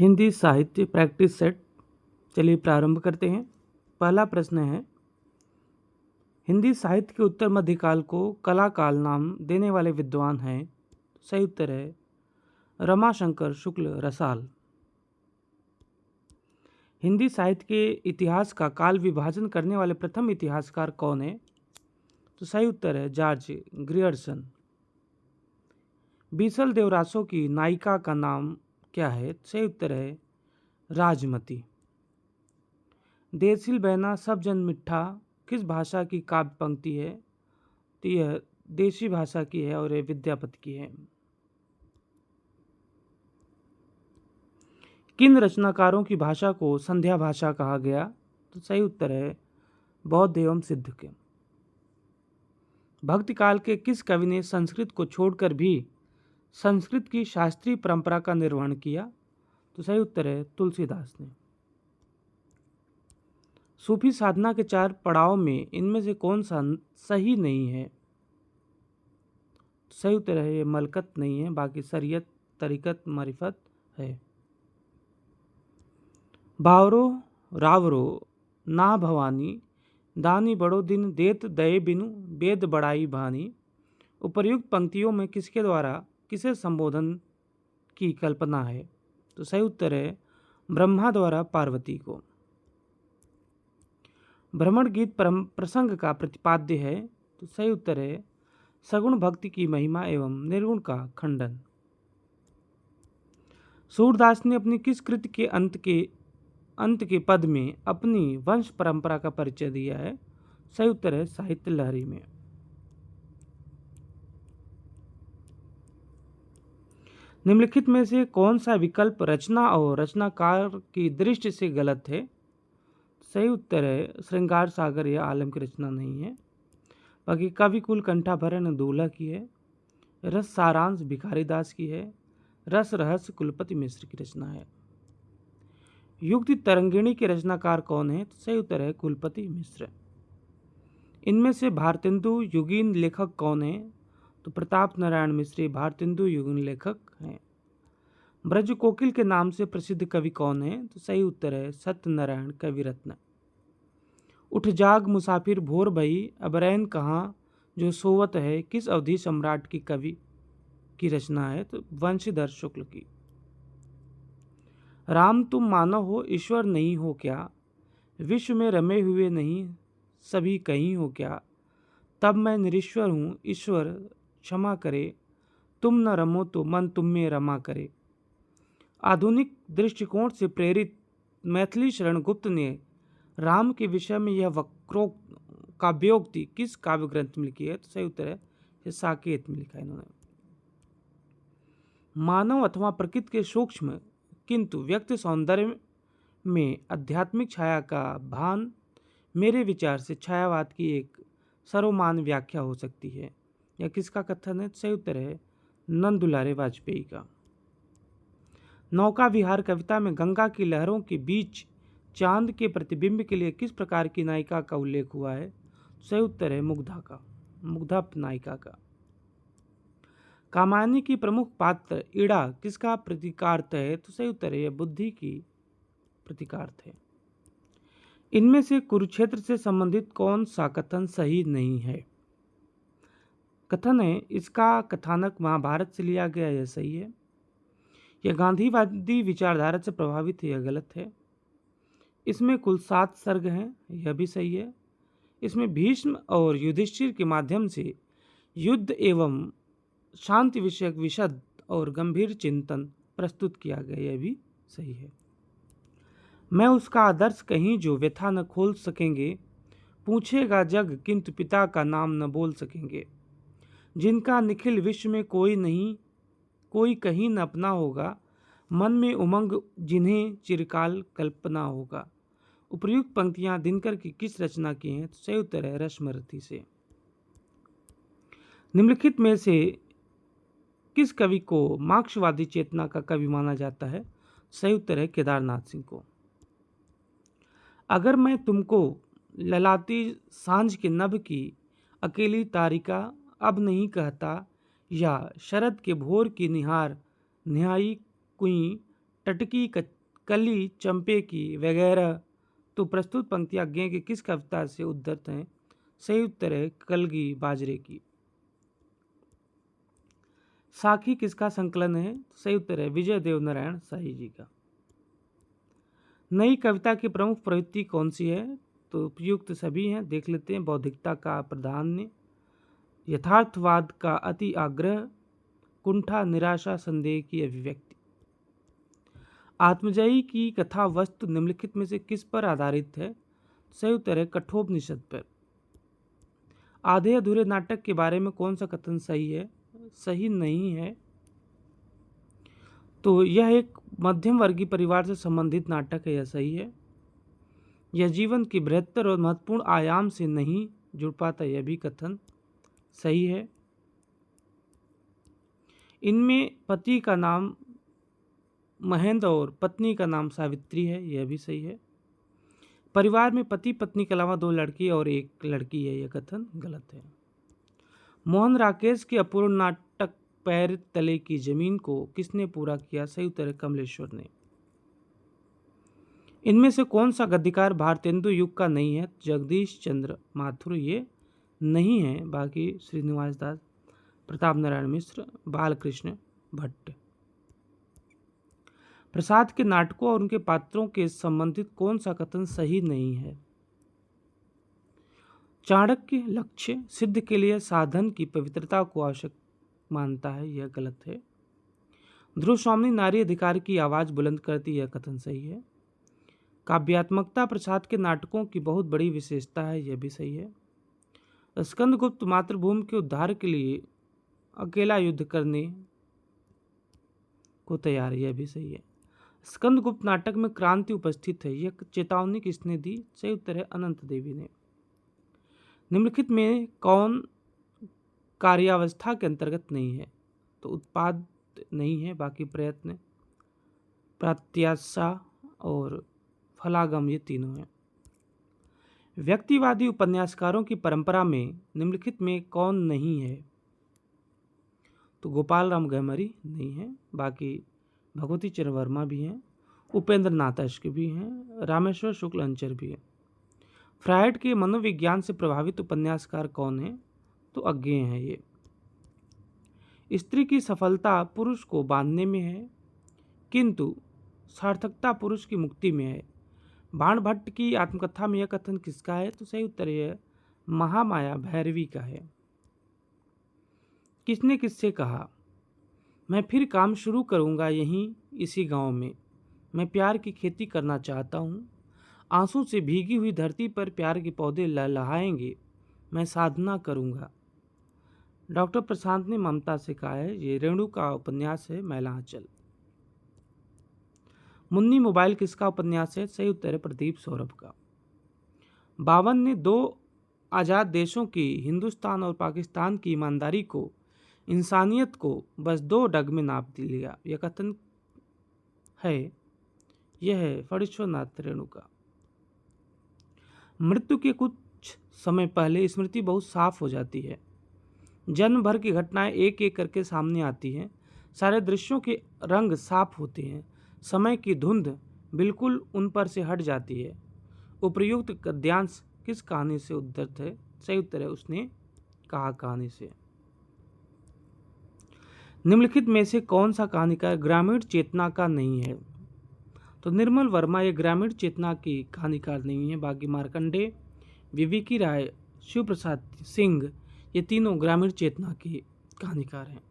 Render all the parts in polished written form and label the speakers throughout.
Speaker 1: हिंदी साहित्य practice set. चलिए प्रारंभ करते हैं। पहला प्रश्न है, हिंदी साहित्य के उत्तर मध्यकाल को कला काल नाम देने वाले विद्वान हैं। सही उत्तर है रमाशंकर शुक्ल रसाल। हिंदी साहित्य के इतिहास का काल विभाजन करने वाले प्रथम इतिहासकार कौन है? तो सही उत्तर है जॉर्ज ग्रियर्सन। बीसल देवरासो की नायिका का नाम क्या है? सही उत्तर है राजमती। देसिल बहना सब जन मिठा किस भाषा की काव्य पंक्ति है? तो यह देशी भाषा की है और यह विद्यापति की है। किन रचनाकारों की भाषा को संध्या भाषा कहा गया? तो सही उत्तर है बौद्ध एवं सिद्ध के। भक्ति काल के किस कवि ने संस्कृत को छोड़कर भी संस्कृत की शास्त्रीय परंपरा का निर्वहन किया? तो सही उत्तर है तुलसीदास ने। सूफी साधना के 4 पड़ाव में इनमें से कौन सा सही नहीं है? सही उत्तर है ये मलकत नहीं है, बाकी शरीयत, तरीकत, मारिफत है। बावरो रावरो ना भवानी दानी बड़ो दिन देत दये बिनु वेद बड़ाई भानी। उपर्युक्त पंक्तियों में किसके द्वारा किसे संबोधन की कल्पना है? तो सही उत्तर है ब्रह्मा द्वारा पार्वती को। भ्रमण गीत प्रसंग का प्रतिपाद्य है। तो सही उत्तर है सगुण भक्ति की महिमा एवं निर्गुण का खंडन। सूरदास ने अपनी किस कृति के अंत के पद में अपनी वंश परंपरा का परिचय दिया है? सही उत्तर है साहित्य लहरी में। निम्नलिखित में से कौन सा विकल्प रचना और रचनाकार की दृष्टि से गलत है? सही उत्तर है श्रृंगार सागर यह आलम की रचना नहीं है, बाकी कवि कुल कंठाभरण दूल्हा की है। रस सारांश भिखारीदास की है। रस रहस्य कुलपति मिश्र की रचना है। युक्ति तरंगिणी के रचनाकार कौन है? तो सही उत्तर है कुलपति मिश्र। इनमें से भारतेंदु युगीन लेखक कौन है? तो प्रताप नारायण मिश्र भारतेंदु युगीन लेखक हैं। ब्रज कोकिल के नाम से प्रसिद्ध कवि कौन है? तो सही उत्तर है सत्यनारायण कविरत्न। उठ जाग मुसाफिर भोर भई अब रैन कहाँ जो सोवत है किस अवधि सम्राट की कवि की रचना है? तो वंशीधर शुक्ल की। राम तुम मानव हो ईश्वर नहीं हो क्या, विश्व में रमे हुए नहीं सभी कहीं हो क्या, तब मैं निरीश्वर हूँ ईश्वर क्षमा करे, तुम न रमो तो मन तुम में रमा करे। आधुनिक दृष्टिकोण से प्रेरित मैथिली शरण गुप्त ने राम के विषय में यह वक्रोक्त काव्योक्ति किस काव्य ग्रंथ में लिखी है? तो सही उत्तर है साकेत में लिखा है इन्होंने। मानव अथवा प्रकृति के सूक्ष्म किंतु व्यक्त सौंदर्य में आध्यात्मिक छाया का भान मेरे विचार से छायावाद की एक सर्वमान्य व्याख्या हो सकती है। यह किसका कथन है? सही उत्तर है नंद दुलारे वाजपेयी का। नौका विहार कविता में गंगा की लहरों के बीच चांद के प्रतिबिंब के लिए किस प्रकार की नायिका का उल्लेख हुआ है? सही उत्तर है मुग्धा नायिका का। कामायनी की प्रमुख पात्र इड़ा किसका प्रतीकार्थ है? तो सही उत्तर है बुद्धि की प्रतीकार्थ है। इनमें से कुरुक्षेत्र से संबंधित कौन सा कथन सही नहीं है? कथन है इसका कथानक महाभारत से लिया गया, यह सही है। यह गांधीवादी विचारधारा से प्रभावित है, यह गलत है। इसमें कुल 7 सर्ग हैं, यह भी सही है। इसमें भीष्म और युधिष्ठिर के माध्यम से युद्ध एवं शांति विषयक विशद और गंभीर चिंतन प्रस्तुत किया गया, यह भी सही है। मैं उसका आदर्श कहीं जो व्यथा न खोल सकेंगे, पूछेगा जग किंतु पिता का नाम न बोल सकेंगे। जिनका निखिल विश्व में कोई कहीं न अपना होगा, मन में उमंग जिन्हें चिरकाल कल्पना होगा। उपर्युक्त पंक्तियां दिनकर की किस रचना की हैं? तो सही उत्तर है रश्मरथी से। निम्नलिखित में से किस कवि को मार्क्सवादी चेतना का कवि माना जाता है? सही उत्तर है केदारनाथ सिंह को। अगर मैं तुमको ललाती सांझ के नभ की अकेली तारिका अब नहीं कहता, या शरद के भोर की निहार निहाई कुई टटकी, कली, चंपे की वगैरह। तो प्रस्तुत पंक्तियां अज्ञे की किस कविता से उद्धृत हैं? सही उत्तर है कलगी बाजरे की। साखी किसका संकलन है? सही उत्तर है विजय देव नारायण शाही जी का। नई कविता की प्रमुख प्रवृत्ति कौन सी है? तो उपयुक्त सभी हैं, देख लेते हैं। बौद्धिकता का प्राधान्य, यथार्थवाद का अति आग्रह, कुंठा, निराशा, संदेह की अभिव्यक्ति। आत्मजयी की कथा वस्तु निम्नलिखित में से किस पर आधारित है? सही उत्तर है कठोपनिषद पर। आधे अधूरे नाटक के बारे में कौन सा कथन सही है? सही नहीं है। तो यह एक मध्यम वर्गीय परिवार से संबंधित नाटक है, यह सही है। यह जीवन के बृहत्तर और महत्वपूर्ण आयाम से नहीं जुड़ पाता, यह भी कथन सही है। इनमें पति का नाम महेंद्र और पत्नी का नाम सावित्री है, यह भी सही है। परिवार में पति पत्नी के अलावा 2 लड़की और 1 लड़की है, यह कथन गलत है। मोहन राकेश के अपूर्ण नाटक पैर तले की जमीन को किसने पूरा किया? सही उत्तर है कमलेश्वर ने। इनमें से कौन सा गद्यकार भारतेंदु युग का नहीं है? जगदीश चंद्र माथुर ये नहीं है, बाकी श्रीनिवास दास, प्रताप नारायण मिश्र, बालकृष्ण भट्ट। प्रसाद के नाटकों और उनके पात्रों के संबंधित कौन सा कथन सही नहीं है? चाणक्य लक्ष्य सिद्ध के लिए साधन की पवित्रता को आवश्यक मानता है, यह गलत है। ध्रुव स्वामी नारी अधिकार की आवाज बुलंद करती, यह कथन सही है। काव्यात्मकता प्रसाद के नाटकों की बहुत बड़ी विशेषता है, यह भी सही है। स्कंदगुप्त मातृभूमि के उद्धार के लिए अकेला युद्ध करने को तैयार, यह भी सही है। स्कंदगुप्त नाटक में क्रांति उपस्थित है, यह चेतावनी किसने दी? सही उत्तर है अनंत देवी ने। निम्नलिखित में कौन कार्यावस्था के अंतर्गत नहीं है? तो उत्पाद नहीं है, बाकी प्रयत्न, प्रत्याशा और फलागम ये तीनों हैं। व्यक्तिवादी उपन्यासकारों की परंपरा में निम्नलिखित में कौन नहीं है? तो गोपाल राम गहमरी नहीं है, बाकी भगवती चरण वर्मा भी हैं, उपेंद्र नाथ अश्क भी हैं, रामेश्वर शुक्ल अंचर भी हैं। फ्रायड के मनोविज्ञान से प्रभावित उपन्यासकार कौन है? तो अज्ञे हैं ये। स्त्री की सफलता पुरुष को बांधने में है, किंतु सार्थकता पुरुष की मुक्ति में है। बाण भट्ट की आत्मकथा में यह कथन किसका है? तो सही उत्तर है महामाया भैरवी का है। किसने किससे कहा मैं फिर काम शुरू करूंगा यहीं इसी गांव में, मैं प्यार की खेती करना चाहता हूँ, आंसू से भीगी हुई धरती पर प्यार के पौधे लहलहाएंगे, मैं साधना करूंगा। डॉक्टर प्रशांत ने ममता से कहा है, ये रेणु का उपन्यास है मैला आंचल। मुन्नी मोबाइल किसका उपन्यास है? सही उत्तर है प्रदीप सौरभ का। बावन ने 2 आज़ाद देशों की, हिंदुस्तान और पाकिस्तान की ईमानदारी को, इंसानियत को बस 2 डग में नाप लिया, यह कथन है, यह है फणीश्वरनाथ रेणु का। मृत्यु के कुछ समय पहले स्मृति बहुत साफ हो जाती है, जन्म भर की घटनाएं एक एक करके सामने आती हैं, सारे दृश्यों के रंग साफ होते हैं, समय की धुंध बिल्कुल उन पर से हट जाती है। उपर्युक्त गद्यांश किस कहानी से उद्धृत है? सही उत्तर है उसने कहा कहानी से। निम्नलिखित में से कौन सा कहानीकार ग्रामीण चेतना का नहीं है? तो निर्मल वर्मा ये ग्रामीण चेतना की कहानीकार नहीं है, बाकी मार्कंडे, विवेकी राय, शिव प्रसाद सिंह ये तीनों ग्रामीण चेतना के कहानीकार हैं।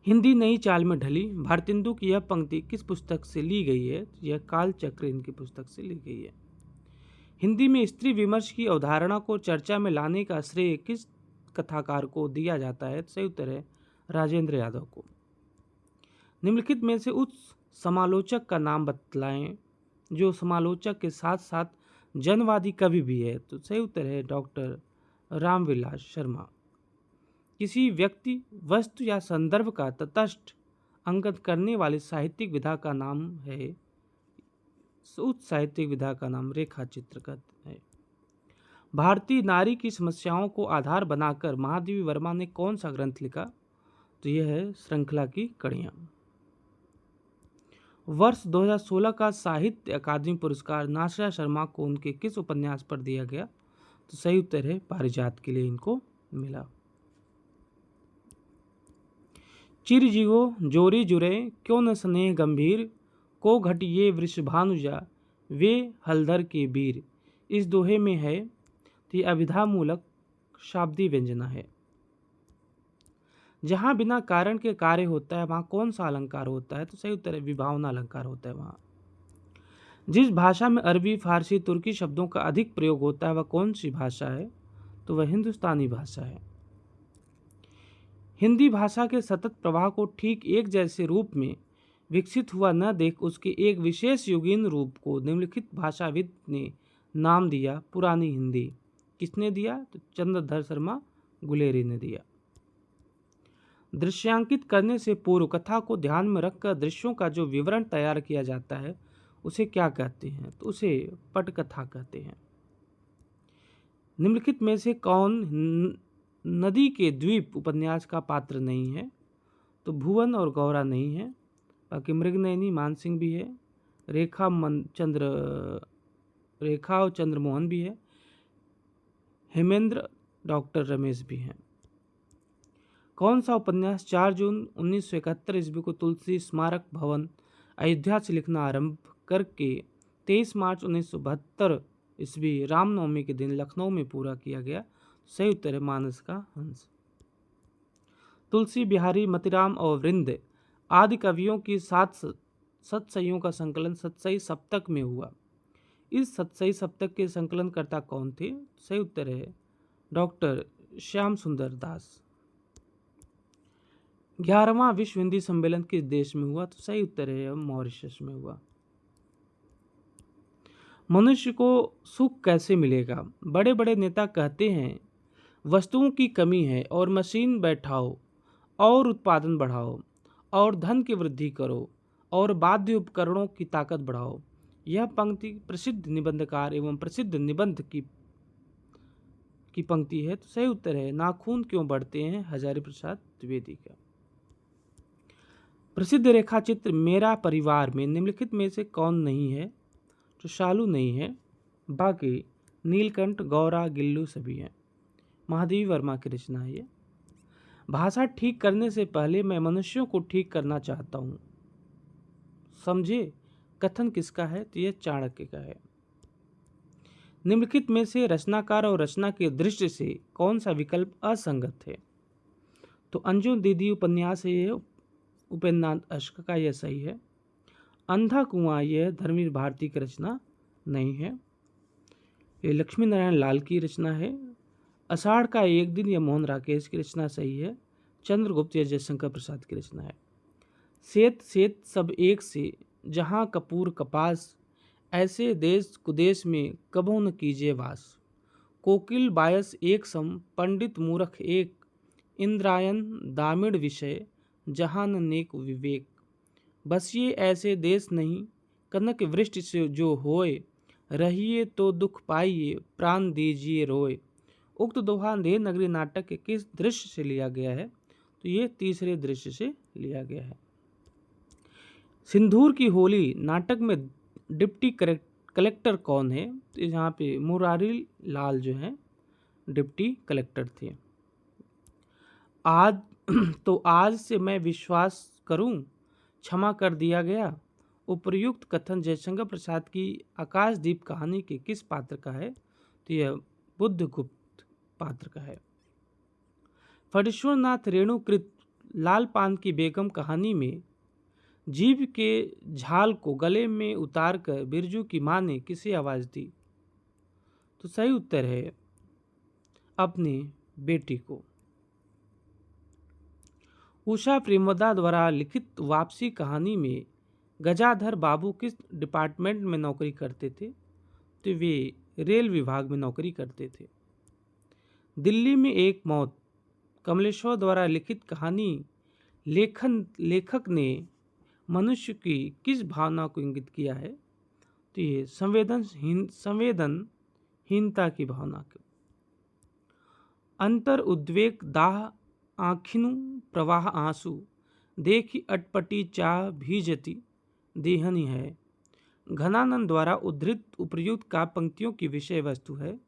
Speaker 1: हिंदी नई चाल में ढली, भारतेंदु की यह पंक्ति किस पुस्तक से ली गई है? यह कालचक्र इनकी पुस्तक से ली गई है। हिंदी में स्त्री विमर्श की अवधारणा को चर्चा में लाने का श्रेय किस कथाकार को दिया जाता है? सही उत्तर है राजेंद्र यादव को। निम्नलिखित में से उस समालोचक का नाम बतलाएं जो समालोचक के साथ साथ जनवादी कवि भी है। तो सही उत्तर है डॉक्टर रामविलास शर्मा। किसी व्यक्ति, वस्तु या संदर्भ का तटस्थ अंकन करने वाली साहित्यिक विधा का नाम है, उस साहित्यिक विधा का नाम रेखा चित्र का है। भारतीय नारी की समस्याओं को आधार बनाकर महादेवी वर्मा ने कौन सा ग्रंथ लिखा? तो यह है श्रृंखला की कड़ियाँ। वर्ष 2016 का साहित्य अकादमी पुरस्कार नासिरा शर्मा को उनके किस उपन्यास पर दिया गया? तो सही उत्तर है पारिजात के लिए इनको मिला। चिरजीवो जोरी जुरे क्यों न स्नेह गंभीर, को घटिये वृषभानुजा वे हलधर के वीर। इस दोहे में है तो ये अभिधा मूलक शाब्दी व्यंजना है। जहाँ बिना कारण के कार्य होता है वहाँ कौन सा अलंकार होता है? तो सही उत्तर है विभावना अलंकार होता है वहाँ। जिस भाषा में अरबी, फारसी, तुर्की शब्दों का अधिक प्रयोग होता है वह कौन सी भाषा है? तो वह हिंदुस्तानी भाषा है। हिंदी भाषा के सतत प्रवाह को ठीक एक जैसे रूप में विकसित हुआ न देख उसके एक विशेष युगीन रूप को निम्नलिखित भाषाविद ने नाम दिया पुरानी हिंदी। किसने दिया? तो चंद्रधर शर्मा गुलेरी ने दिया। दृश्यांकित करने से पूर्व कथा को ध्यान में रखकर दृश्यों का जो विवरण तैयार किया जाता है उसे क्या कहते हैं? तो उसे पटकथा कहते हैं। निम्नलिखित में से कौन नदी के द्वीप उपन्यास का पात्र नहीं है? तो भुवन और गौरा नहीं है, बाकी मृगनयनी मानसिंह भी है, रेखा और चंद्रमोहन भी है, हेमेंद्र डॉक्टर रमेश भी हैं। कौन सा उपन्यास 4 जून 1971 ईस्वी को तुलसी स्मारक भवन अयोध्या से लिखना आरंभ करके 23 मार्च 1972 ईस्वी रामनवमी के दिन लखनऊ में पूरा किया गया? सही उत्तर है मानस का हंस। तुलसी बिहारी, मतिराम और वृंद आदि कवियों की 7 सतसइयों का संकलन सतसई सप्तक में हुआ। इस सतसई सप्तक के संकलनकर्ता कौन थे? सही उत्तर है डॉक्टर श्याम सुंदर दास। 11वां विश्व हिंदी सम्मेलन किस देश में हुआ? तो सही उत्तर है मॉरिशस में हुआ। मनुष्य को सुख कैसे मिलेगा? बड़े बड़े नेता कहते हैं वस्तुओं की कमी है और मशीन बैठाओ और उत्पादन बढ़ाओ और धन की वृद्धि करो और वाद्य उपकरणों की ताकत बढ़ाओ। यह पंक्ति प्रसिद्ध निबंधकार एवं प्रसिद्ध निबंध की पंक्ति है। तो सही उत्तर है नाखून क्यों बढ़ते हैं, हजारी प्रसाद द्विवेदी का। प्रसिद्ध रेखा चित्र मेरा परिवार में निम्नलिखित में से कौन नहीं है? तो शालू नहीं है, बाकी नीलकंठ, गौरा, गिल्लू सभी हैं। महादेवी वर्मा की रचना है ये। भाषा ठीक करने से पहले मैं मनुष्यों को ठीक करना चाहता हूँ, समझे? कथन किसका है? तो यह चाणक्य का है। निम्नलिखित में से रचनाकार और रचना के दृष्टि से कौन सा विकल्प असंगत है? तो अंजुम दीदी उपन्यास है ये उपेंद्रनाथ अश्क का, यह सही है। अंधा कुआं यह धर्मवीर भारती की रचना नहीं है, ये लक्ष्मी नारायण लाल की रचना है। आषाढ़ का एक दिन यह मोहन राकेश की रचना सही है। चंद्रगुप्त या जयशंकर प्रसाद की रचना है। सेत सेत सब एक से जहाँ कपूर कपास, ऐसे देश कुदेश में कबो न कीजिए वास। कोकिल बायस एक सम पंडित मूर्ख एक, इंद्रायन दामिड़ विषय जहाँ न नेक विवेक। बस ये ऐसे देश नहीं कनक वृष्टि से जो होए, रहिए तो दुख पाइए प्राण दीजिए रोए। उक्त दोहा देवनागरी नाटक के किस दृश्य से लिया गया है? तो ये तीसरे दृश्य से लिया गया है। सिंदूर की होली नाटक में डिप्टी कलेक्टर कौन है? तो यहाँ पे मुरारी लाल जो है डिप्टी कलेक्टर थे। आज से मैं विश्वास करूं क्षमा कर दिया गया। उपर्युक्त कथन जयशंकर प्रसाद की आकाशदीप कहानी के किस पात्र का है? तो यह बुद्धगुप्त पात्र का है। फणीश्वरनाथ रेणुकृत लाल पान की बेगम कहानी में जीभ के झाल को गले में उतारकर बिरजू की मां ने किसे आवाज दी? तो सही उत्तर है अपनी बेटी को। उषा प्रेमवदा द्वारा लिखित वापसी कहानी में गजाधर बाबू किस डिपार्टमेंट में नौकरी करते थे? तो वे रेल विभाग में नौकरी करते थे। दिल्ली में एक मौत कमलेश्वर द्वारा लिखित कहानी लेखक ने मनुष्य की किस भावना को इंगित किया है? तो ये संवेदनहीनता की भावना को। अंतर उद्वेग दाह आँखिनु प्रवाह आंसू, देखी अटपटी चाह भीजती देहनी है। घनानंद द्वारा उद्धृत उपर्युक्त का पंक्तियों की विषय वस्तु है,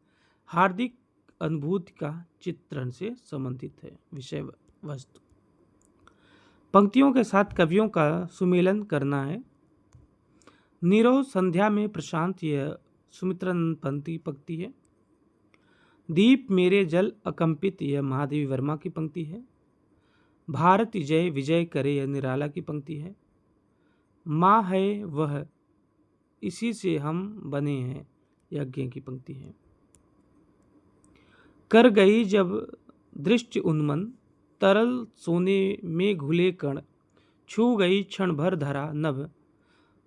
Speaker 1: हार्दिक अनुभूति का चित्रण से संबंधित है। विषय वस्तु पंक्तियों के साथ कवियों का सुमेलन करना है। नीरव संध्या में प्रशांत, यह सुमित्रानंद पंक्ति है। दीप मेरे जल अकंपित, यह महादेवी वर्मा की पंक्ति है। भारत जय विजय करे, यह निराला की पंक्ति है। माँ है वह, इसी से हम बने हैं, यज्ञ की पंक्ति है। कर गई जब दृष्टि उन्मन, तरल सोने में घुले कण, छू गई क्षण भर धरा नभ,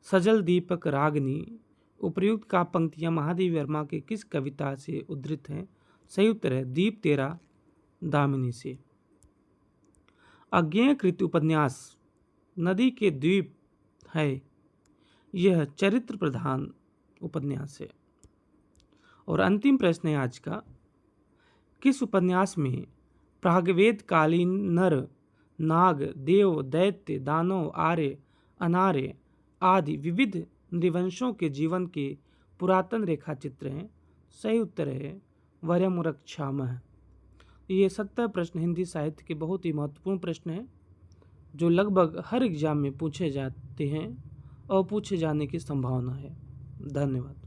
Speaker 1: सजल दीपक रागनी। उपर्युक्त का पंक्तियां महादेवी वर्मा के किस कविता से उद्धृत हैं? सही उत्तर है दीप तेरा दामिनी से। अज्ञेय कृति उपन्यास नदी के द्वीप है, यह चरित्र प्रधान उपन्यास है। और अंतिम प्रश्न है आज का, किस उपन्यास में प्रागवेद कालीन नर नाग देव दैत्य दानव आर्य अनार्य आदि विविध नृवंशों के जीवन के पुरातन रेखा चित्र हैं? सही उत्तर है वरम रक्षामः। ये 70 प्रश्न हिंदी साहित्य के बहुत ही महत्वपूर्ण प्रश्न हैं, जो लगभग हर एग्जाम में पूछे जाते हैं और पूछे जाने की संभावना है। धन्यवाद।